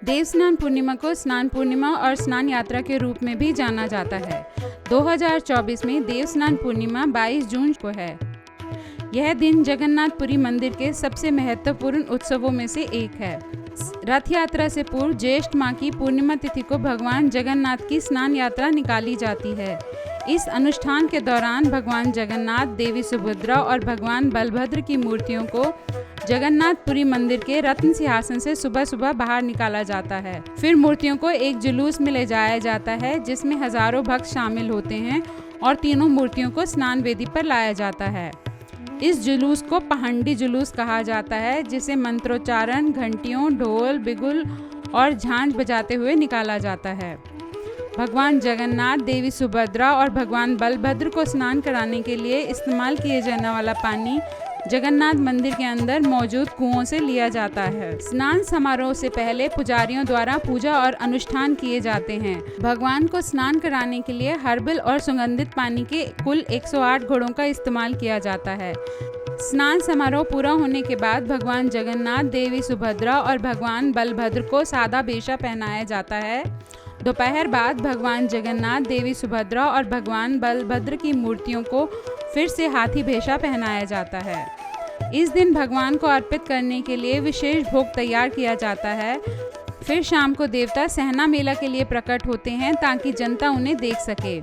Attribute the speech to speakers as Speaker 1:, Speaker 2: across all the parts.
Speaker 1: देवस्नान पूर्णिमा को स्नान पूर्णिमा और स्नान यात्रा के रूप में भी जाना जाता है। 2024 में देवस्नान पूर्णिमा 22 जून को है। यह दिन जगन्नाथपुरी मंदिर के सबसे महत्वपूर्ण उत्सवों में से एक है। रथ यात्रा से पूर्व ज्येष्ठ माह की पूर्णिमा तिथि को भगवान जगन्नाथ की स्नान यात्रा निकाली जाती है। इस अनुष्ठान के दौरान भगवान जगन्नाथ, देवी सुभद्रा और भगवान बलभद्र की मूर्तियों को जगन्नाथपुरी मंदिर के रत्न सिंहासन से सुबह सुबह बाहर निकाला जाता है। फिर मूर्तियों को एक जुलूस में ले जाया जाता है जिसमें हजारों भक्त शामिल होते हैं और तीनों मूर्तियों को स्नान वेदी पर लाया जाता है। इस जुलूस को पहंडी जुलूस कहा जाता है, जिसे मंत्रोच्चारण, घंटियों, ढोल, बिगुल और झांझ बजाते हुए निकाला जाता है। भगवान जगन्नाथ, देवी सुभद्रा और भगवान बलभद्र को स्नान कराने के लिए इस्तेमाल किए जाने वाला पानी जगन्नाथ मंदिर के अंदर मौजूद कुओं से लिया जाता है। स्नान समारोह से पहले पुजारियों द्वारा पूजा और अनुष्ठान किए जाते हैं। भगवान को स्नान कराने के लिए हर्बल और सुगंधित पानी के कुल 108 घड़ों का इस्तेमाल किया जाता है। स्नान समारोह पूरा होने के बाद भगवान जगन्नाथ, देवी सुभद्रा और भगवान बलभद्र को सादा भेषा पहनाया जाता है। दोपहर बाद भगवान जगन्नाथ, देवी सुभद्रा और भगवान बलभद्र की मूर्तियों को फिर से हाथी भेषा पहनाया जाता है। इस दिन भगवान को अर्पित करने के लिए विशेष भोग तैयार किया जाता है। फिर शाम को देवता सहना मेला के लिए प्रकट होते हैं ताकि जनता उन्हें देख सके।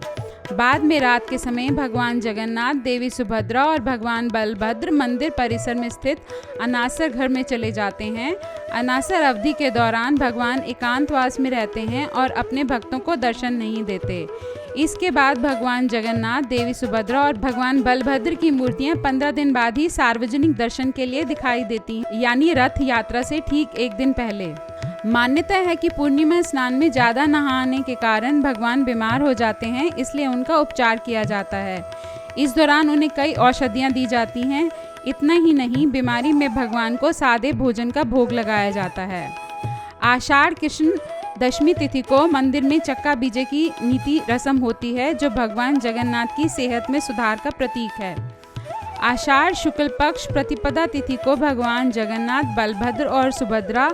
Speaker 1: बाद में रात के समय भगवान जगन्नाथ, देवी सुभद्रा और भगवान बलभद्र मंदिर परिसर में स्थित अनासर घर में चले जाते हैं। अनासर अवधि के दौरान भगवान एकांतवास में रहते हैं और अपने भक्तों को दर्शन नहीं देते। इसके बाद भगवान जगन्नाथ, देवी सुभद्रा और भगवान बलभद्र की मूर्तियां 15 दिन बाद ही सार्वजनिक दर्शन के लिए दिखाई देती हैं, यानी रथ यात्रा से ठीक एक दिन पहले। मान्यता है कि पूर्णिमा स्नान में ज़्यादा नहाने के कारण भगवान बीमार हो जाते हैं, इसलिए उनका उपचार किया जाता है। इस दौरान उन्हें कई औषधियाँ दी जाती हैं। इतना ही नहीं, बीमारी में भगवान को सादे भोजन का भोग लगाया जाता है। आषाढ़ कृष्ण दशमी तिथि को मंदिर में चक्का बीजे की नीति रस्म होती है, जो भगवान जगन्नाथ की सेहत में सुधार का प्रतीक है। आषाढ़ शुक्ल पक्ष प्रतिपदा तिथि को भगवान जगन्नाथ, बलभद्र और सुभद्रा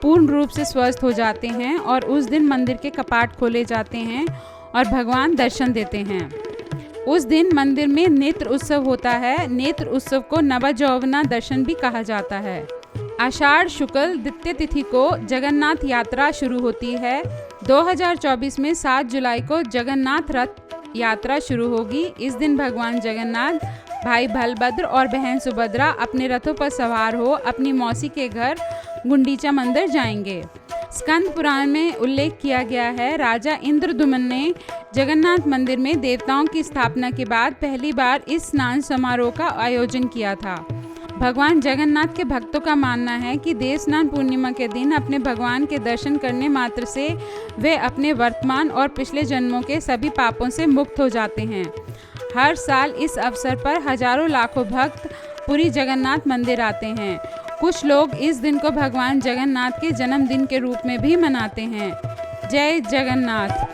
Speaker 1: पूर्ण रूप से स्वस्थ हो जाते हैं और उस दिन मंदिर के कपाट खोले जाते हैं और भगवान दर्शन देते हैं। उस दिन मंदिर में नेत्र उत्सव होता है। नेत्र उत्सव को नवजौवना दर्शन भी कहा जाता है। आषाढ़ शुक्ल द्वितीय तिथि को जगन्नाथ यात्रा शुरू होती है। 2024 में 7 जुलाई को जगन्नाथ रथ यात्रा शुरू होगी। इस दिन भगवान जगन्नाथ, भाई बलभद्र और बहन सुभद्रा अपने रथों पर सवार हो अपनी मौसी के घर गुंडीचा मंदिर जाएंगे। स्कंद पुराण में उल्लेख किया गया है, राजा इंद्रद्युम्न ने जगन्नाथ मंदिर में देवताओं की स्थापना के बाद पहली बार इस स्नान समारोह का आयोजन किया था। भगवान जगन्नाथ के भक्तों का मानना है कि देवस्नान पूर्णिमा के दिन अपने भगवान के दर्शन करने मात्र से वे अपने वर्तमान और पिछले जन्मों के सभी पापों से मुक्त हो जाते हैं। हर साल इस अवसर पर हजारों लाखों भक्त पुरी जगन्नाथ मंदिर आते हैं। कुछ लोग इस दिन को भगवान जगन्नाथ के जन्मदिन के रूप में भी मनाते हैं। जय जगन्नाथ।